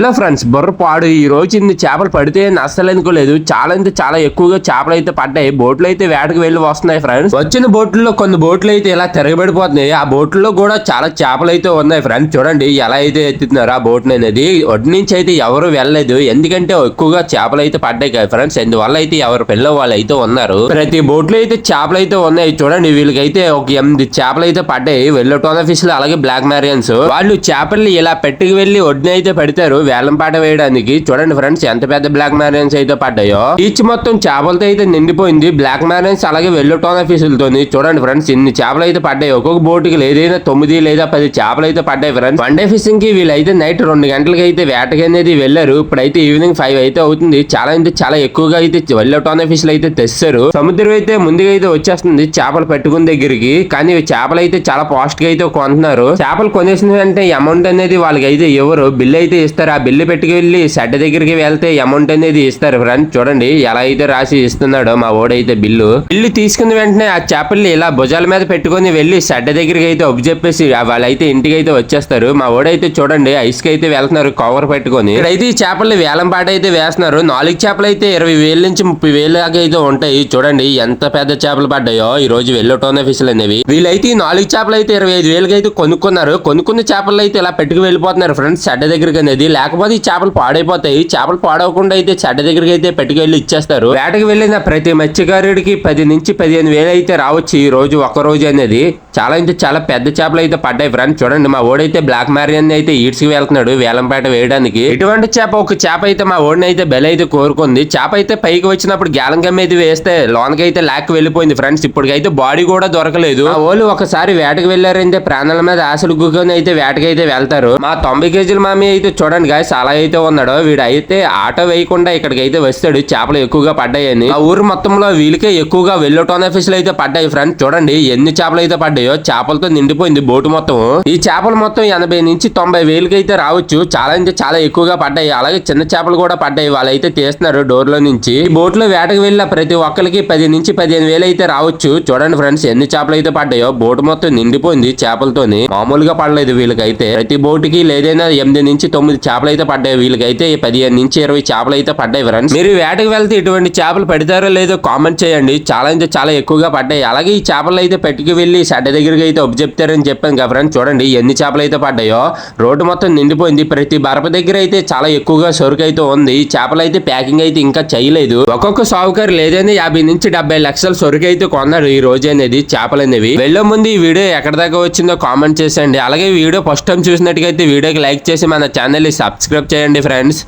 Hello friends, బుర్రపాడు ఈ రోజు ఇన్ని చేపలు పడితే అస్సలు అనుకోలేదు. చాలా అంటే చాలా ఎక్కువగా చేపలు అయితే పడ్డాయి. బోట్లు అయితే వేటకు వెళ్ళి వస్తున్నాయి ఫ్రెండ్స్. వచ్చిన బోట్లలో కొన్ని బోట్లు అయితే ఇలా తిరగబడిపోతున్నాయి. ఆ బోట్లలో కూడా చాలా చేపలు అయితే ఉన్నాయి ఫ్రెండ్స్. చూడండి ఎలా అయితే ఎత్తుతున్నారు ఆ బోట్ అనేది. ఒడ్డు నుంచి అయితే ఎవరు వెళ్ళలేదు, ఎందుకంటే ఎక్కువగా చేపలు అయితే పడ్డాయి కదా ఫ్రెండ్స్. అందువల్ల అయితే ఎవరు పిల్లలు వాళ్ళు అయితే ఉన్నారు. ప్రతి బోట్లో అయితే చేపలు అయితే ఉన్నాయి. చూడండి వీళ్ళకైతే ఒక 8 చేపలు అయితే పడ్డాయి. వెల్లటోనా ఫిష్ అలాగే బ్లాక్ మ్యారియన్స్. వాళ్ళు చేపల్ని ఇలా పెట్టుకు వెళ్ళి ఒడ్డున అయితే పెడతారు వేలం పాట వేయడానికి. చూడండి ఫ్రెండ్స్ ఎంత పెద్ద బ్లాక్ మ్యారియన్స్ అయితే పడ్డాయో. ఈచ్ మొత్తం చేపలతో అయితే నిండిపోయింది. బ్లాక్ మ్యారియన్స్ అలాగే వెల్లటోనా ఫిష్లతో. చూడండి ఫ్రెండ్స్ ఇన్ని చేపలు అయితే పడ్డాయి. ఒక్కొక్క బోటుకి ఏదైనా 9 లేదా 10 చేపలు అయితే పడ్డాయి ఫ్రెండ్స్. వన్ డే ఫిషింగ్ కి వీళ్ళైతే నైట్ 2 గంటలకి అయితే వేటకి అనేది వెళ్లారు. ఇప్పుడైతే ఈవినింగ్ 5 అయితే అవుతుంది. చాలా అంటే చాలా ఎక్కువగా అయితే వెల్లటోనా ఫిష్లు అయితే తెస్తారు. సముద్రం అయితే ముందుగా అయితే వచ్చేస్తుంది చేపలు పెట్టుకున్న దగ్గరికి. కానీ చేపలు అయితే చాలా పాస్ట్ గా అయితే కొంటున్నారు. చేపలు కొనేసిన అంటే అమౌంట్ అనేది వాళ్ళకి అయితే ఎవరు బిల్ అయితే ఇస్తారు. ఆ బిల్లు పెట్టుకు వెళ్ళి షెడ్ దగ్గరికి వెళ్తే అమౌంట్ అనేది ఇస్తారు ఫ్రెండ్స్. చూడండి ఎలా అయితే రాసి ఇస్తున్నాడో మా ఓడైతే బిల్లు తీసుకున్న వెంటనే ఆ చేపల్ని ఇలా భుజాల మీద పెట్టుకుని వెళ్ళి షెడ్ దగ్గరికి అయితే ఒప్పు చెప్పేసి వాళ్ళైతే ఇంటికి అయితే వచ్చేస్తారు. మా ఓడైతే చూడండి ఐస్ కి అయితే వెళ్తున్నారు కవర్ పెట్టుకుని. ఇక్కడైతే ఈ చేపల్ని వేలం పాట అయితే వేస్తున్నారు. 4 చేపలు అయితే 20,000 నుంచి 30,000 దాకా అయితే ఉంటాయి. చూడండి ఎంత పెద్ద చేపలు పడ్డాయో ఈ రోజు వెల్లటోనా ఫిష్లు అనేవి. వీళ్ళైతే ఈ 4 చేపలు అయితే 25,000 అయితే కొనుక్కున్నారు. కొనుక్కున్న చేపలు అయితే ఇలా పెట్టుకు వెళ్ళిపోతున్నారు ఫ్రెండ్స్ షెడ్ దగ్గరికి అనేది. లేకపోతే ఈ చేపలు పాడైపోతాయి. చేపలు పాడవకుండా అయితే షెడ్ దగ్గరికి అయితే పెట్టుకెళ్ళి ఇచ్చేస్తారు. వేటకి వెళ్ళిన ప్రతి మత్స్యకారుడికి 10 నుంచి 15,000 అయితే రావచ్చు ఈ రోజు ఒక రోజు అనేది. చాలా అంటే చాలా పెద్ద చేపలు అయితే పడ్డాయి ఫ్రెండ్స్. చూడండి మా ఓడైతే బ్లాక్ మ్యారియన్ అయితే ఈడ్చుకు వెళ్తున్నాడు వేలంపేట వేయడానికి. ఇటువంటి ఒక చేప అయితే మా ఓడిని అయితే బెల్ అయితే కోరుకుంది. చేప అయితే పైకి వచ్చినప్పుడు గ్యాలం గమ్ అయితే వేస్తే లోనకి అయితే లాక్ వెళ్ళిపోయింది ఫ్రెండ్స్. ఇప్పటికైతే బాడీ కూడా దొరకలేదు. మా ఓళ్ళు ఒకసారి వేటకు వెళ్ళారంటే ప్రాణాల మీద ఆశలు గుగ్గుని అయితే వేటకి అయితే వెళ్తారు. మా 90 కేజీల మామి అయితే చూడండి గాయస్ అలా అయితే ఉన్నాడు. వీడైతే ఆటో వేయకుండా ఇక్కడికి అయితే వస్తాడు చేపలు ఎక్కువగా పడ్డాయని. ఆ ఊరు మొత్తంలో వీళ్ళకే ఎక్కువగా వెల్లటోనా ఫిష్లు అయితే పడ్డాయి ఫ్రెండ్స్. చూడండి ఎన్ని చేపలు అయితే పడ్డాయో. చేపలతో నిండిపోయింది బోటు మొత్తం. ఈ చేపలు మొత్తం 80 నుంచి 90,000 అయితే రావచ్చు. చాలా అంటే చాలా ఎక్కువగా పడ్డాయి. అలాగే చిన్న చేపలు కూడా పడ్డాయి. వాళ్ళైతే తీస్తున్నారు డోర్ లో నుంచి. ఈ బోట్ లో వేటకు వెళ్ళిన ప్రతి ఒక్కరికి 10 నుంచి 15,000 అయితే రావచ్చు. చూడండి ఫ్రెండ్స్ ఎన్ని చేపలు అయితే పడ్డాయో. బోటు మొత్తం నిండిపోయింది చేపలతోని. మామూలుగా పడలేదు వీళ్ళకైతే. ప్రతి బోటుకి లేదైనా 8 నుంచి 9 చేపలు అయితే పడ్డాయి. వీళ్ళకైతే 15 నుంచి 20 చేపలు అయితే పడ్డాయి ఫ్రెండ్స్. మీరు వేటకు వెళ్తే ఇటువంటి చేపలు పెడతారో లేదో కామెంట్ చేయండి. చాలా అంటే చాలా ఎక్కువగా పడ్డాయి. అలాగే ఈ చేపలు అయితే పెట్టుకు వెళ్ళి షెడ్ దగ్గరికి అయితే ఒప్పు చెప్తారని చెప్పాను కదా ఫ్రెండ్స్. చూడండి ఎన్ని చేపలు అయితే పడ్డాయో. రోడ్డు మొత్తం నిండిపోయింది. ప్రతి బరప దగ్గర అయితే చాలా ఎక్కువగా సరుకు అయితే ఉంది. ఈ చేపలు అయితే ప్యాకింగ్ అయితే ఇంకా చేయలేదు. ఒక్కొక్క సాగుకారు లేదని 50 నుంచి 70 లక్షల సరుకు అయితే కొన్నారు ఈ రోజు అనేది చేపలు అనేవి. వెళ్లే ముందు ఈ వీడియో ఎక్కడ దాకా వచ్చిందో కామెంట్ చేసేయండి. అలాగే వీడియో ఫస్ట్ టైం చూసినట్టుగైతే వీడియోకి లైక్ చేసి మన ఛానల్ ని సబ్స్క్రైబ్ చేయండి ఫ్రెండ్స్.